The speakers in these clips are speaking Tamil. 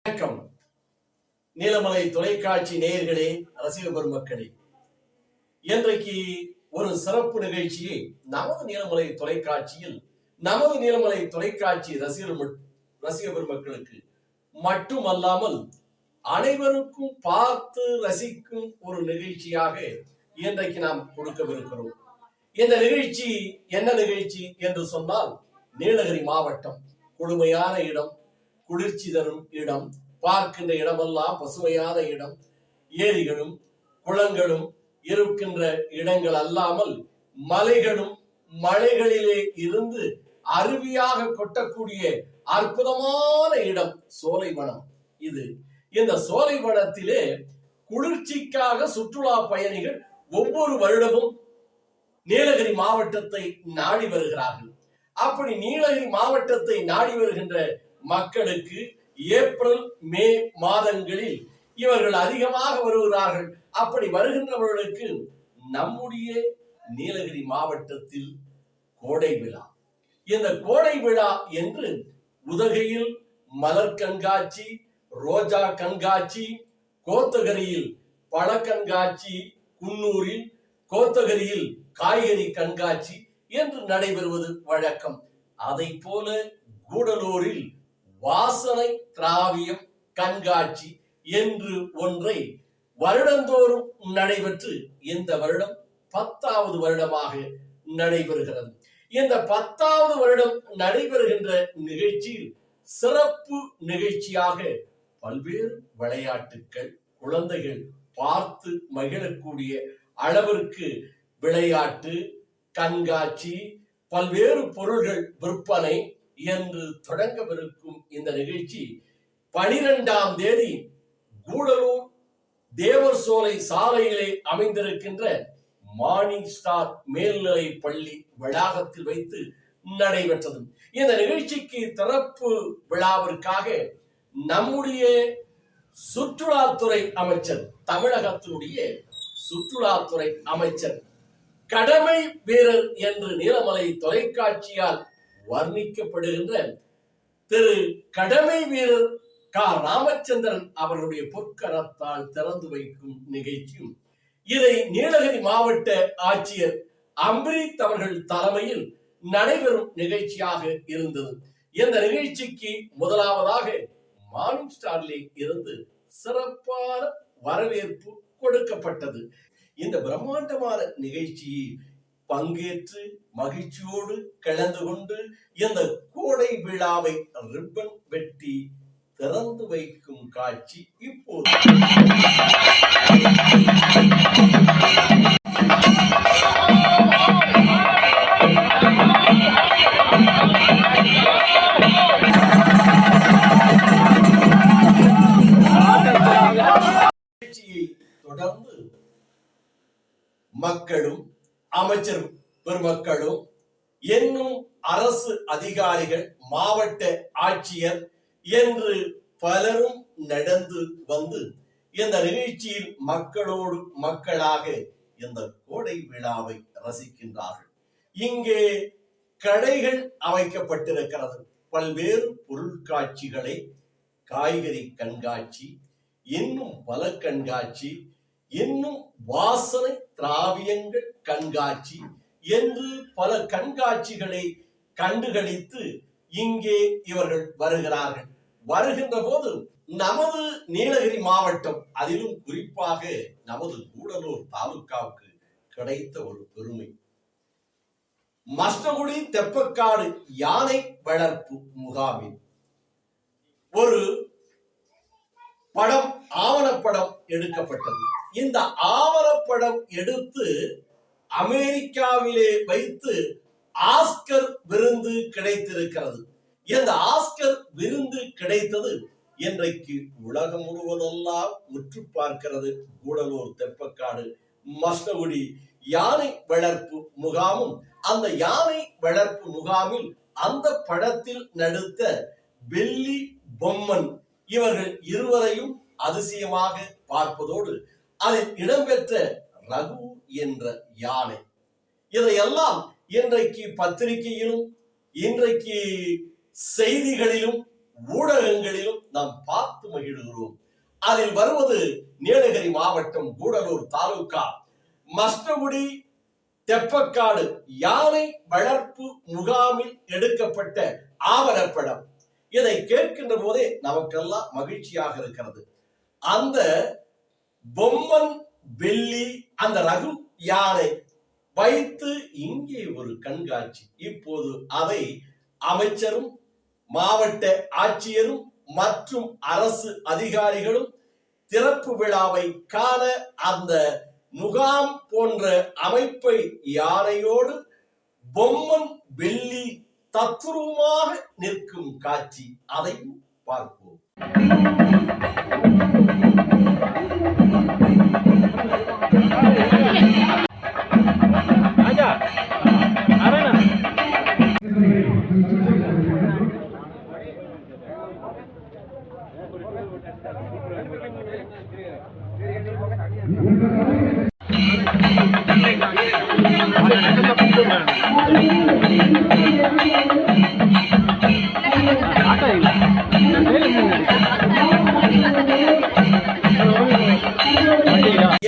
வணக்கம். நீலமலை தொலைக்காட்சி நேயர்களே, ரசிக பெருமக்களே, இன்றைக்கு ஒரு சிறப்பு நிகழ்ச்சியை நமது நீலமலை தொலைக்காட்சி ரசிக பெருமக்களுக்கு மட்டுமல்லாமல் அனைவருக்கும் பார்த்து ரசிக்கும் ஒரு நிகழ்ச்சியாக இன்றைக்கு நாம் கொடுக்கவிருக்கிறோம். இந்த நிகழ்ச்சி என்ன நிகழ்ச்சி என்று சொன்னால், நீலகிரி மாவட்டம் கொடுமையான இடம், குளிர்ச்சி தரும் இடம், பார்க்கின்ற இடமெல்லாம் பசுமையான இடம், ஏரிகளும் குளங்களும் இருக்கின்ற இடங்கள் அல்லாமல் மலைகளும் மலைகளிலே இருந்து அருவியாக கொட்டக்கூடிய அற்புதமான இடம் சோலைவனம். இந்த சோலைவனத்திலே குளிர்ச்சிக்காக சுற்றுலா பயணிகள் ஒவ்வொரு வருடமும் நீலகிரி மாவட்டத்தை நாடி வருகிறார்கள். அப்படி நீலகிரி மாவட்டத்தை நாடி வருகின்ற மக்களுக்கு ஏப்ரல் மே மாதங்களில் இவர்கள் அதிகமாக வருகிறார்கள். அப்படி வருகின்றவர்களுக்கு நம்முடைய நீலகிரி மாவட்டத்தில் கோடை விழா, இந்த கோடை விழா என்று உதகையில் மலர் கண்காட்சி, ரோஜா கண்காட்சி, கோத்தகிரியில் பழ கண்காட்சி, குன்னூரில் கோத்தகிரியில் காய்கறி கண்காட்சி என்று நடைபெறுவது வழக்கம். அதை போல கூடலூரில் வாசனை திராவியம் கண்காட்சி என்று ஒன்றை வருடந்தோறும் நடைபெற்று இந்த வருடம் 10வது வருடமாக நடைபெறுகிறது. இந்த 10வது வருடம் நடைபெறுகின்ற நிகழ்ச்சியில் சிறப்பு நிகழ்ச்சியாக பல்வேறு விளையாட்டுக்கள், குழந்தைகள் பார்த்து மகிழக்கூடிய அளவிற்கு விளையாட்டு கண்காட்சி, பல்வேறு பொருள்கள் விற்பனை என்று தொடங்கவிருக்கும் இந்த நிகழ்ச்சி 12ஆம் தேதி கூடலூர் தேவர் சோலை சாலையிலே அமைந்திருக்கின்ற மார்னிங் ஸ்டார் மேல்நிலை பள்ளி வளாகத்தில் வைத்து நடைபெற்றது. இந்த நிகழ்ச்சிக்கு திறப்பு விழாவிற்காக நம்முடைய சுற்றுலாத்துறை அமைச்சர், தமிழகத்தினுடைய சுற்றுலாத்துறை அமைச்சர், கடமை வீரர் என்று நீலமலை தொலைக்காட்சியால் வர்ணிக்கப்படுகின்ற திரு கடமை வீரர் க. ராமச்சந்திரன் அவர்களுடைய பொற்கரத்தால் திறந்து வைக்கும் நிகழ்ச்சியும், இதை நீலகிரி மாவட்ட ஆட்சியர் அம்ரித் அவர்கள் தலைமையில் நடைபெறும் நிகழ்ச்சியாக இருந்தது. இந்த நிகழ்ச்சிக்கு முதலாவதாக மார்னிங் ஸ்டாரிலே இருந்து சிறப்பான வரவேற்பு கொடுக்கப்பட்டது. இந்த பிரம்மாண்டமான நிகழ்ச்சியில் பங்கேற்று மகிழ்ச்சியோடு கலந்து கொண்டு இந்த கோடை விழாவை ரிப்பன் வெட்டி திறந்து வைக்கும் காட்சி இப்போது. தொடர்ந்து மக்களும் அமைச்சர் பெருமக்களும் என்னும் அரசு அதிகாரிகள், மாவட்ட ஆட்சியர் என்று பலரும் நடந்து வந்து இந்த நிகழ்ச்சியில் மக்களோடு மக்களாக இந்த கோடை விழாவை ரசிக்கின்றார்கள். இங்கே கடைகள் அமைக்கப்பட்டிருக்கிறது. பல்வேறு பொருட்காட்சிகளை, காய்கறி கண்காட்சி, இன்னும் பல கண்காட்சி, இன்னும் வாசனை திராவியங்கள் கண்காட்சி என்று பல கண்காட்சிகளை கண்டுகளித்து இங்கே இவர்கள் வருகிறார்கள். வருகின்ற போது நமது நீலகிரி மாவட்டம், அதிலும் குறிப்பாக நமது கூடலூர் தாலுகாவுக்கு கிடைத்த ஒரு பெருமை, மஸ்டகுடி தெப்பக்காடு யானை வளர்ப்பு முகாமில் ஒரு படம், ஆவணப்படம் எடுக்கப்பட்டது. இந்த ஆவணப்படம் எடுத்து அமெரிக்காவிலே வைத்து ஆஸ்கர் விருது கிடைத்திருக்கிறது. இந்த ஆஸ்கர் விருது கிடைத்தது இன்றைக்கு உலகம் முழுவதெல்லாம் முற்று பார்க்கிறது. கூடலூர் தெப்பக்காடு மஸ்டகுடி யானை வளர்ப்பு முகாமும், அந்த யானை வளர்ப்பு முகாமில் அந்த படத்தில் நடித்த வெள்ளி பொம்மன் இவர்கள் இருவரையும் அதிசயமாக பார்ப்பதோடு அதில் இடம்பெற்ற ரகு என்ற யானை, இதையெல்லாம் இன்றைக்கு பத்திரிகையிலும் இன்றைக்கு செய்திகளிலும் ஊடகங்களிலும் நாம் பார்த்து பார்த்து மகிழ்கிறோம். அதில் வருவது நீலகிரி மாவட்டம் கூடலூர் தாலுகா மஸ்டகுடி தெப்பக்காடு யானை வளர்ப்பு முகாமில் எடுக்கப்பட்ட ஆவணப்படம். இதை கேட்கின்ற போதே நமக்கெல்லாம் மகிழ்ச்சியாக இருக்கிறது. அந்த பொம்மன் வெள்ளி அந்த ரகு யானை வைத்து இங்கே ஒரு கண்காட்சி. இப்போது அதை அமைச்சரும் மாவட்ட ஆட்சியரும் மற்றும் அரசு அதிகாரிகளும் திறப்பு விழாவை காண அந்த முகாம் போன்ற அமைப்பை யானையோடு பொம்மன் வெள்ளி தத்ரூபமாக நிற்கும் காட்சி, அதையும் பார்ப்போம்.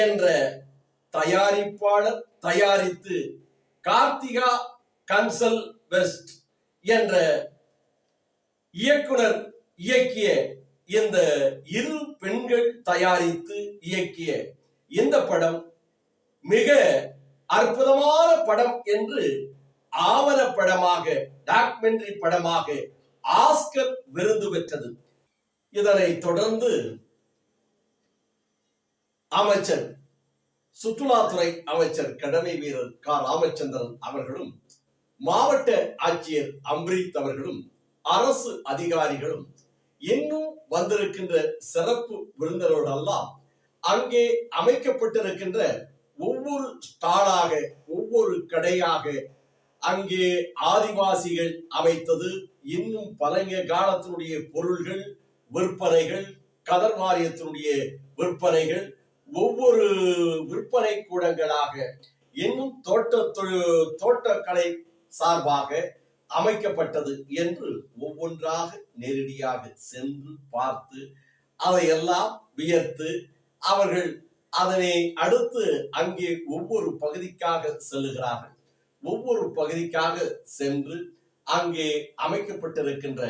என்ற தயாரிப்பாளர் தயாரித்து கார்த்திகா கன்சல் வெஸ்ட் என்ற இயக்குனர் இயக்கிய இந்த இரு பெண்கள் தயாரித்து இயக்கிய இந்த படம் மிக அற்புதமான படம் என்று ஆவணப்படமாக டாக்குமெண்ட்ரி படமாக ஆஸ்கர் விருது பெற்றது. இதனை தொடர்ந்து அமைச்சர் சுற்றுலாத்துறை அமைச்சர் கடமை வீரர் கா ராமச்சந்திரன் அவர்களும் மாவட்ட ஆட்சியர் அம்ரித் அவர்களும் அரசு அதிகாரிகளும் இன்னும் வந்திருக்கின்ற சிறப்பு விருந்தினரோடெல்லாம் அங்கே அமைக்கப்பட்டிருக்கின்ற ஒவ்வொரு ஸ்டாலாக ஒவ்வொரு கடையாக அங்கே ஆதிவாசிகள் அமைத்தது, இன்னும் பழைய காலத்தினுடைய பொருள்கள் விற்பனைகள், கதர் வாரியத்தினுடைய விற்பனைகள், ஒவ்வொரு விற்பனை கூடங்களாக இன்னும் தோட்டக்கலை சார்பாக அமைக்கப்பட்டது என்று ஒவ்வொன்றாக நேரடியாக சென்று பார்த்து அதையெல்லாம் வியர்த்து அவர்கள் அதனை அடுத்து அங்கே ஒவ்வொரு பகுதிக்காக செல்லுகிறார்கள். ஒவ்வொரு பகுதிக்காக சென்று அங்கே அமைக்கப்பட்டிருக்கின்ற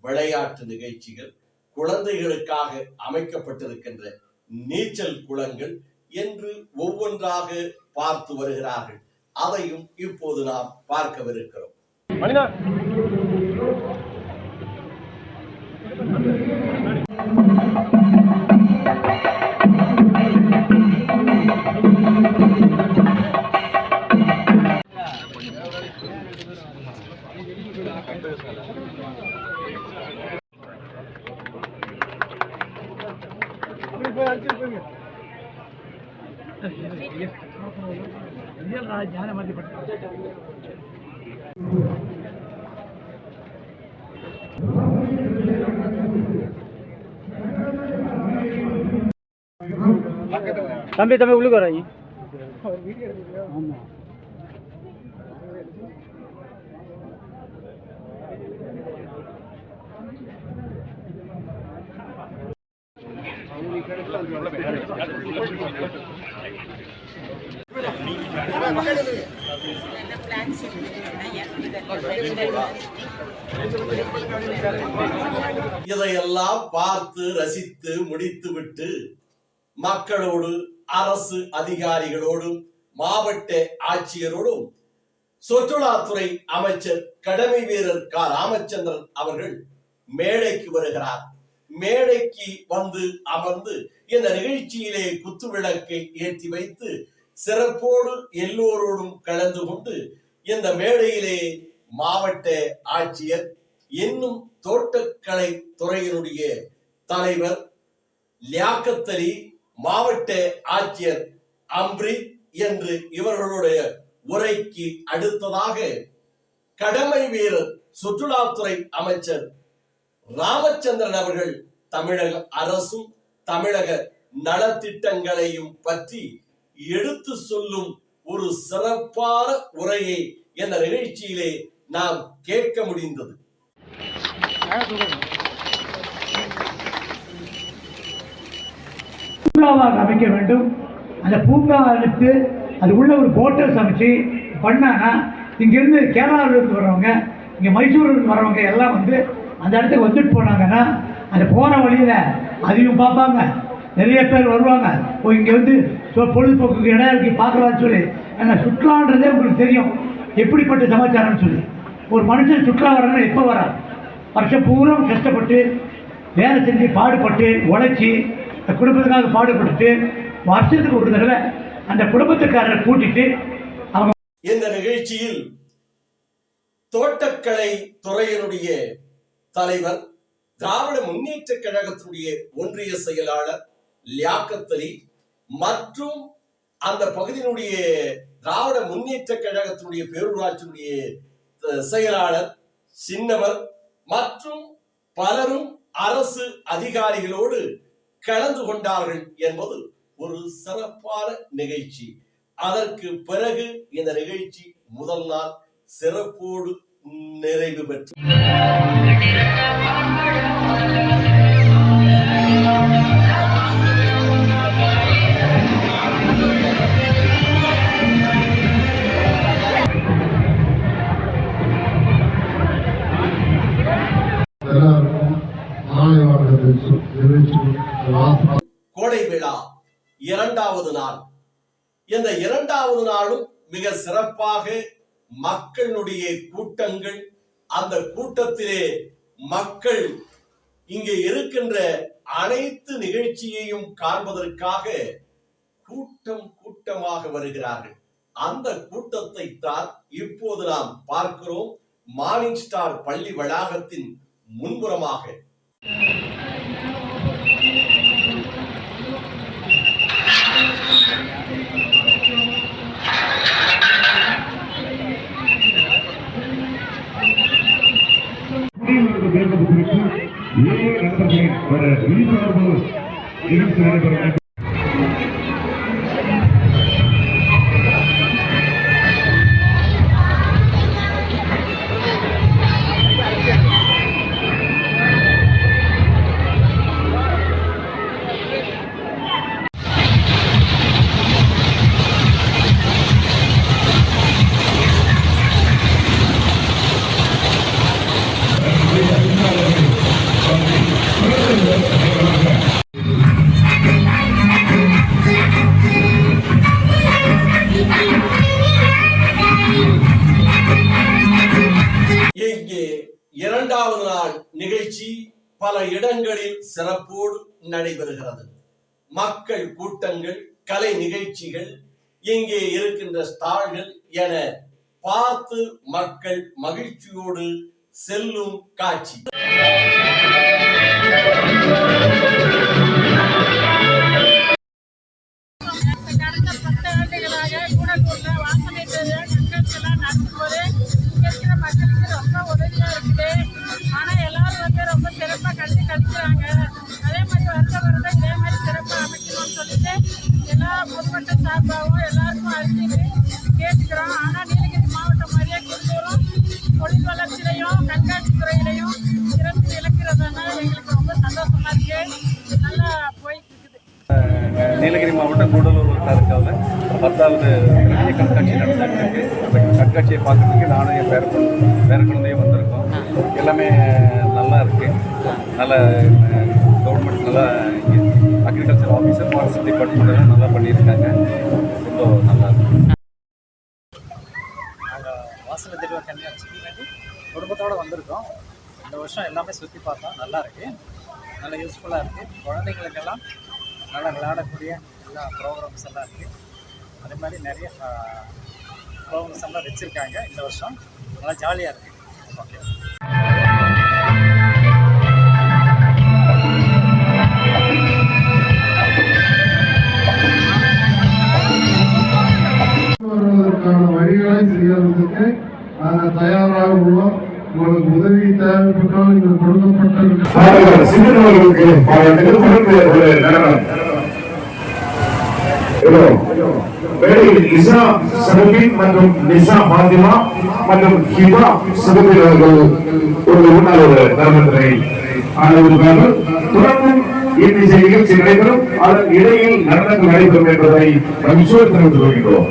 விளையாட்டு நிகழ்ச்சிகள், குழந்தைகளுக்காக அமைக்கப்பட்டிருக்கின்ற நீச்சல் குளங்கள் என்று ஒவ்வொன்றாக பார்த்து வருகிறார்கள். அதையும் இப்போது நாம் பார்க்கவிருக்கிறோம். தம்பி தம்பி உள்ளுக்கு வராங்க. ஆமா இதையெல்லாம் பார்த்து ரசித்து முடித்துவிட்டு மக்களோடு அரசு அதிகாரிகளோடும் மாவட்ட ஆட்சியரோடும் சுற்றுலாத்துறை அமைச்சர் கடமை வீரர் கா ராமச்சந்திரன் அவர்கள் மேடைக்கு வருகிறார். மேடைக்கு வந்து அமர்ந்து இந்த நிகழ்ச்சியிலே குத்துவிளக்கை ஏற்றி வைத்து சிறப்போடு எல்லோரோடும் கலந்து கொண்டு இந்த மேடையிலே மாவட்ட ஆட்சியர் இன்னும் தோட்டக்கலை துறையினுடைய தலைவர் லியாக்கத் அலி, மாவட்ட ஆட்சியர் அம்ரித் என்று இவர்களுடைய உரைக்கு அடுத்ததாக கடமை வீரர் சுற்றுலாத்துறை அமைச்சர் ராமச்சந்திரன் அவர்கள் தமிழக அரசும் தமிழக நலத்திட்டங்களையும் பற்றி எடுத்து சொல்லும் ஒரு சிறப்பான உரையை இந்த நிகழ்ச்சியிலே நாம் கேட்க முடிந்தது. பூங்காவாக அமைக்க வேண்டும். அந்த பூங்காவை எடுத்து அது உள்ள ஒரு ஹோட்டல்ஸ் அமைச்சு பண்ணாங்கன்னா இங்கேருந்து கேரளாவிலிருந்து வர்றவங்க, இங்கே மைசூரிலிருந்து வர்றவங்க எல்லாம் வந்து அந்த இடத்துக்கு வந்துட்டு போனாங்கன்னா அந்த போகிற வழியில் அதையும் பார்ப்பாங்க. நிறைய பேர் வருவாங்க. இங்கே வந்து பொழுதுபோக்குக்கு இடம் இருக்கு பார்க்கலான்னு சொல்லி. ஏன்னா சுற்றுலான்றதே உங்களுக்கு தெரியும் எப்படிப்பட்ட சமாச்சாரம்னு சொல்லி. ஒரு மனுஷன் சுற்றுலா வரணும்னா எப்போ வரான்? வருஷம் பூரா கஷ்டப்பட்டு வேலை செஞ்சு பாடுபட்டு உழைச்சி குடும்பத்துக்காக பாடுபட்டு வருஷத்துக்கு ஒரு தடவை அந்த குடும்பத்துக்காரரை கூட்டிட்டு அவங்க. இந்த நிகழ்ச்சியில் தோட்டக்கலை துறையினுடைய தலைவர், திராவிட முன்னேற்ற கழகத்துடைய ஒன்றிய செயலாளர் லியாக்கத் அலி மற்றும் அந்த பகுதியினுடைய திராவிட முன்னேற்ற கழகத்தினுடைய பேரூராட்சியினுடைய செயலாளர் சின்னவர் மற்றும் பலரும் அரசு அதிகாரிகளோடு கலந்து கொண்டார்கள் என்பது ஒரு சிறப்பான நிகழ்ச்சி. அதற்கு பிறகு இந்த நிகழ்ச்சி முதல் நாள் சிறப்போடு நிறைவு பெற்று கோடை விழா இரண்டாவது நாள். இந்த இரண்டாவது நாளும் மிக சிறப்பாக மக்களுடைய கூட்டங்கள், அந்த கூட்டத்திலே மக்கள் இங்கே இருக்கின்ற அனைத்து நிகழ்ச்சியையும் காண்பதற்காக கூட்டம் கூட்டமாக வருகிறார்கள். அந்த கூட்டத்தை தான் இப்போது நாம் பார்க்கிறோம். மார்னிங் ஸ்டார் பள்ளி வளாகத்தின் முன்புறமாக. இங்கே இரண்டாவது நாள் நிகழ்ச்சி பல இடங்களில் சிறப்போடு நடைபெறுகிறது. மக்கள் கூட்டங்கள், கலை நிகழ்ச்சிகள், இங்கே இருக்கின்ற ஸ்டால்கள் என பார்த்து மக்கள் மகிழ்ச்சியோடு செல்லும் காட்சி. எல்லாருக்கும் அறிஞ்சிட்டு கேட்டுக்கிறோம். ஆனா நீலகிரி மாவட்டம் மாதிரியே குண்டூரும் தொழில் வளர்ச்சியிலையும் கண்காட்சி துறையிலையும் சிறப்பு இழக்கிறதுனால எங்களுக்கு ரொம்ப சந்தோஷமா இருக்கு. நல்லா போயிட்டு இருக்குது. நீலகிரி மாவட்டம் கூடலூர் தாலுக்காவில் 10வது பெரிய கண்காட்சி நடந்துட்டு இருக்கு. அந்த கண்காட்சியை பார்க்கறதுக்கு நானும் என் பேரக்குழந்தையும் வந்திருக்கோம். எல்லாமே நல்லா இருக்கு. நல்ல கவர்மெண்ட் நல்லா அக்ரிகல்ச்சர் ஆஃபீஸர், ஃபாரஸ்ட் டிபார்ட்மெண்ட் எல்லாம் நல்லா பண்ணியிருக்காங்க. ரொம்ப நல்லா இருக்கு. நாங்கள் வாசனை தெருவ கண்காட்சிக்கு வேண்டி குடும்பத்தோடு வந்திருக்கோம். இந்த வருஷம் எல்லாமே சுற்றி பார்த்தோம். நல்லா இருக்குது, நல்லா யூஸ்ஃபுல்லாக இருக்குது. குழந்தைங்களுக்கெல்லாம் நல்லா விளையாடக்கூடிய எல்லா ப்ரோக்ராம்ஸ் எல்லாம் இருக்குது. அதே மாதிரி நிறைய ப்ரோக்ராம்ஸ் எல்லாம் வச்சுருக்காங்க. இந்த வருஷம் நல்லா ஜாலியாக இருக்குது. ஓகே. வழிகளை செய்யறதுக்கு நாங்கள் தயாராக உள்ளோம். உங்களுக்கு உதவி தேவைப்பட்டால் நீங்கள் கொடுக்கப்பட்ட சிறுவர்களுக்கு இசா சபீன் மற்றும் நிசா பாத்திமா மற்றும் ஹிபா சபீன் அவர்கள் ஒரு முன்னாள் ஒரு தர்மத்தினை ஆனவர்கள் தொடர்ந்தும் இன்னிசை நிகழ்ச்சி நடைபெறும். அதன் இடையில் நடனங்கள் நடைபெறும் என்பதை மகிழ்ச்சியோடு தெரிவித்துக் கொள்கின்றோம்.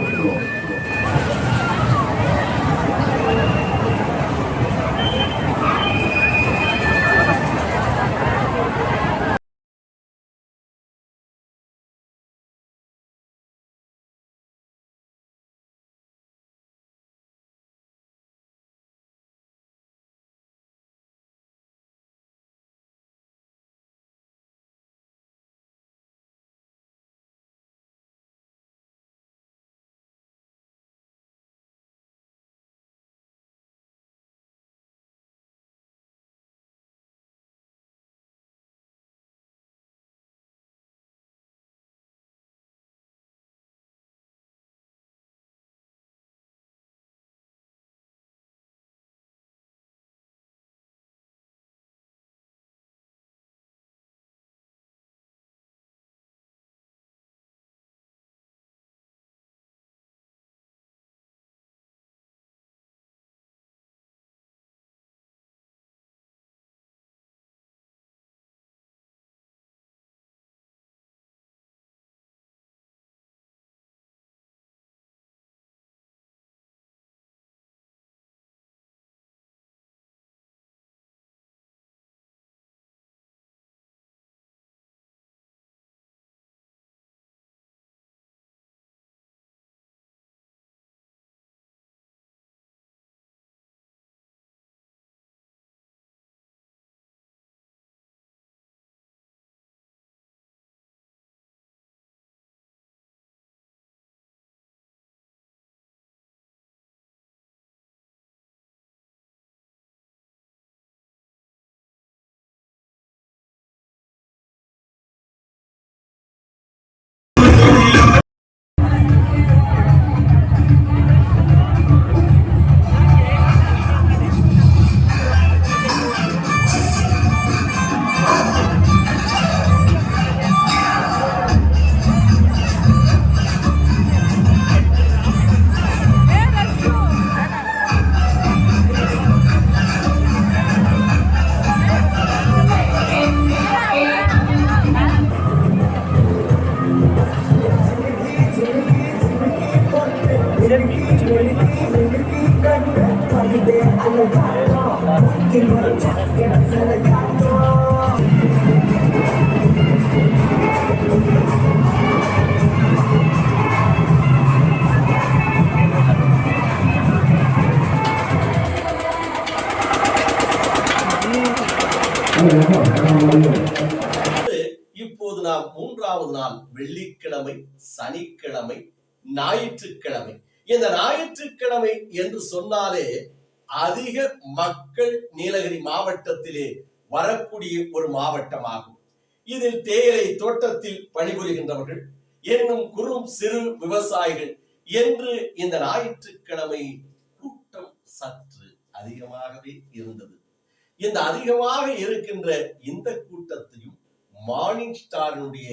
இப்போது நாம் மூன்றாவது நாள் வெள்ளிக்கிழமை, சனிக்கிழமை, ஞாயிற்றுக்கிழமை. இந்த ஞாயிற்றுக்கிழமை என்று சொன்னாலே அதிக மக்கள் நீலகிரி மாவட்டத்திலே வரக்கூடிய ஒரு மாவட்டமாகும். இதில் தேயிலை தோட்டத்தில் பணிபுரிகின்றவர்கள் என்னும் குறும் சிறு விவசாயிகள் என்று இந்த ஞாயிற்றுக்கிழமை கூட்டம் சற்று அதிகமாகவே இருந்தது. இந்த அதிகமாக இருக்கின்ற இந்த கூட்டத்தையும் மார்னிங் ஸ்டாரினுடைய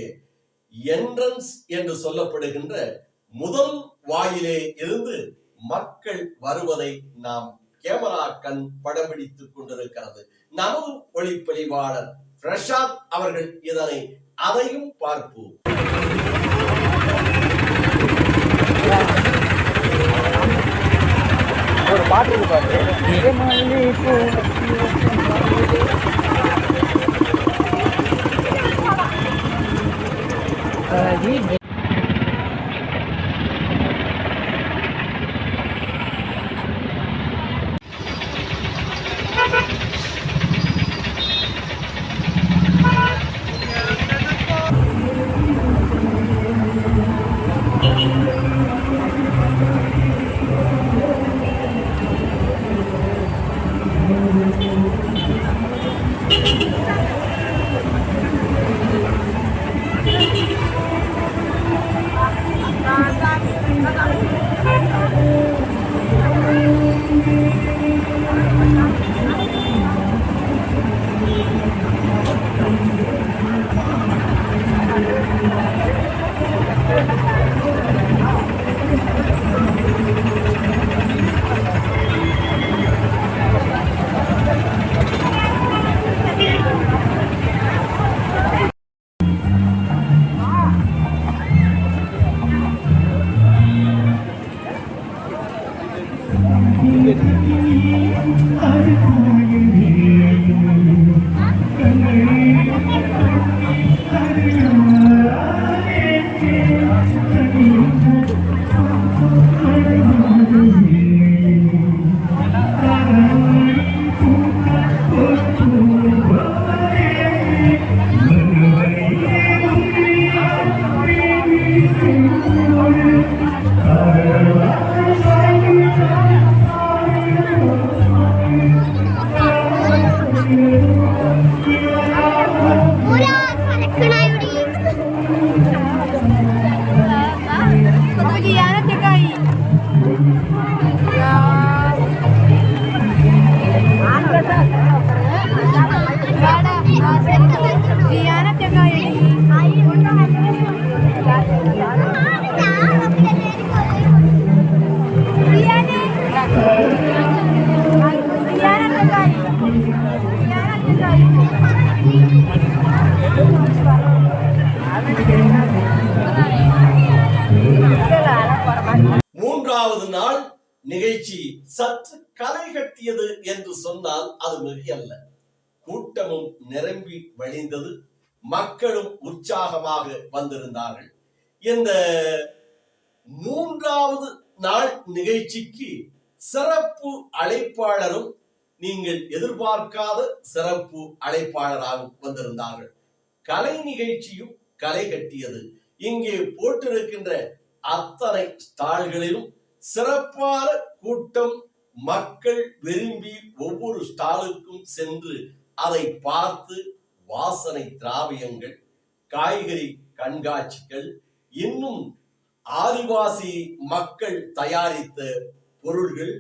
என்ட்ரன்ஸ் என்று சொல்லப்படுகின்ற முதல் வாயிலே இருந்து மக்கள் வருவதை நாம் கேமரா கண் படம் பிடித்துக் கொண்டிருக்கிறது. நமது ஒளிப்பதிவாளர் பிரசாத் அவர்கள் இதனை அதையும் பார்ப்போம். ஒரு பாட்டு பாட்டு மூன்றாவது நாள் நிகழ்ச்சி சற்று களை கட்டியது என்று சொன்னால் அது மிகையல்ல. கூட்டமும் நிரம்பி வழிந்தது, மக்களும் உற்சாகமாக வந்திருந்தார்கள். இந்த மூன்றாவது நாள் நிகழ்ச்சிக்கு சிறப்பு அழைப்பாளரும் நீங்கள் எதிர்பார்க்காத சிறப்பு அழைப்பாளராகவும் வந்திருந்தார்கள். கலை நிகழ்ச்சியும் களை கட்டியது. இங்கே போட்டிருக்கின்ற அத்தனை ஸ்டால்களிலும் சிறப்பான கூட்டம், மக்கள் விரும்பி ஒவ்வொரு ஸ்டாலுக்கும் சென்று அதை பார்த்து வாசனை திராவியங்கள், காய்கறி கண்காட்சிகள், இன்னும் ஆதிவாசி மக்கள் தயாரித்த பொருள்கள்,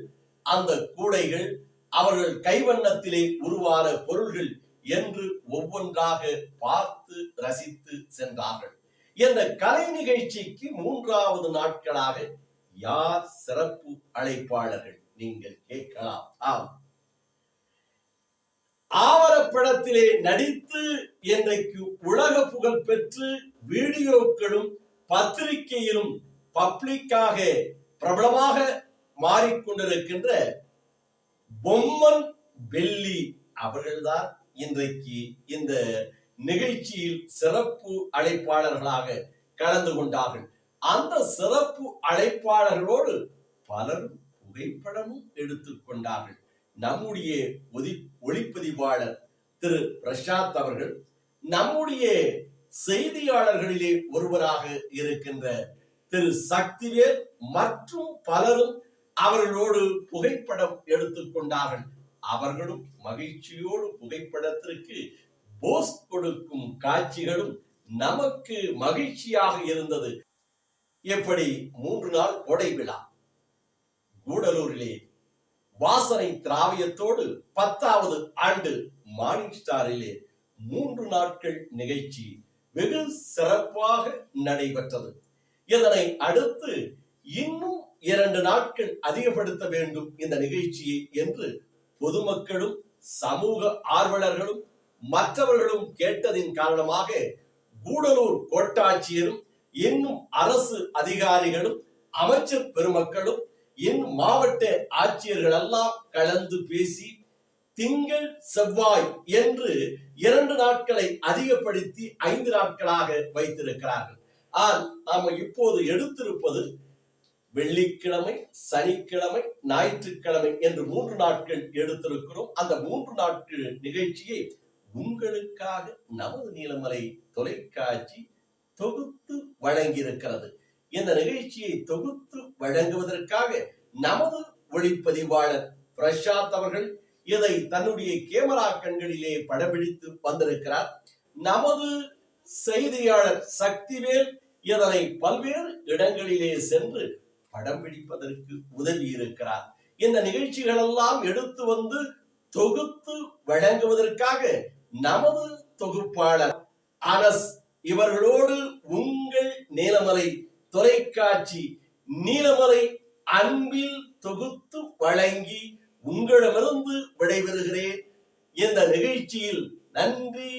அந்த கூடைகள், அவர்கள் கைவண்ணத்திலே உருவான பொருள்கள் என்று ஒவ்வொன்றாக பார்த்து ரசித்து சென்றார்கள். இந்த கலை நிகழ்ச்சிக்கு மூன்றாவது நாட்களாக யார் சிறப்பு அழைப்பாளர்கள் நீங்கள் கேட்கலாம். ஆம், ஆவரப்படத்திலே நடித்து இன்றைக்கு உலக புகழ் பெற்று வீடியோக்களும் பத்திரிகையிலும் பப்ளிக்காக பிரபலமாக மாறிக்கொண்டிருக்கின்ற பொம்மன் வெள்ளி அவர்கள்தான் இன்றைக்கு இந்த நிகழ்ச்சியில் சிறப்பு அழைப்பாளர்களாக கலந்து கொண்டார்கள். அந்த சிறப்பு அழைப்பாளர்களோடு பலரும் புகைப்படமும் எடுத்துக் கொண்டார்கள். நம்முடைய ஒளிப்பதிவாளர் திரு பிரசாத் அவர்கள், நம்முடைய செய்தியாளர்களிலே ஒருவராக இருக்கின்ற திரு சக்திவேல் மற்றும் பலரும் அவர்களோடு புகைப்படம் எடுத்துக் கொண்டார்கள். அவர்களும் மகிழ்ச்சியோடு புகைப்படத்திற்கு போஸ் கொடுக்கும் காட்சிகளும் நமக்கு மகிழ்ச்சியாக இருந்தது. எப்படி 3 நாள் கோடை விழா கூடலூரிலே வாசனை திராவியத்தோடு 10வது ஆண்டு மார்னிங் ஸ்டாரிலே 3 நாட்கள் நிகழ்ச்சி வெகு சிறப்பாக நடைபெற்றது. இதனை அடுத்து இன்னும் 2 நாட்கள் அதிகப்படுத்த வேண்டும் இந்த நிகழ்ச்சியை என்று பொதுமக்களும் சமூக ஆர்வலர்களும் மற்றவர்களும் கேட்டதின் காரணமாக கூடலூர் கோட்டாட்சியரும் இன்னும் அரசு அதிகாரிகளும் அமைச்சர் பெருமக்களும் இன்னும் மாவட்ட ஆட்சியர்கள் எல்லாம் கலந்து பேசி திங்கள் செவ்வாய் என்று 2 நாட்களை அதிகப்படுத்தி 5 நாட்களாக வைத்திருக்கிறார்கள். நாம் இப்போது எடுத்திருப்பது வெள்ளிக்கிழமை, சனிக்கிழமை, ஞாயிற்றுக்கிழமை என்று 3 நாட்கள் எடுத்திருக்கிறோம். அந்த 3 நாட்கள் நிகழ்ச்சியை உங்களுக்காக நமது நீலமலை தொலைக்காட்சி தொகுத்து வழங்கியிருக்கிறது. இந்த நிகழ்ச்சியை தொகுத்து வழங்குவதற்காக நமது ஒளிப்பதிவாளர் பிரசாத் அவர்கள் இதை தன்னுடைய கேமரா கண்களிலே படம்பிடித்து வந்திருக்கிறார். நமது செய்தியாளர் சக்திவேல் இதனை பல்வேறு இடங்களிலே சென்று படம் பிடிப்பதற்கு உதவி இருக்கிறார். இந்த நிகழ்ச்சிகள் எல்லாம் எடுத்து வந்து தொகுத்து வழங்குவதற்காக நமது தொகுப்பாளர் அனஸ் இவர்களோடு உங்கள் நீலமலை தொலைக்காட்சி நீலமலை அன்பில் தொகுத்து வழங்கி உங்களிடமிருந்து விடைபெறுகிறேன். இந்த நிகழ்ச்சியில் நன்றி,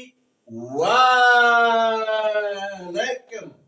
வணக்கம்.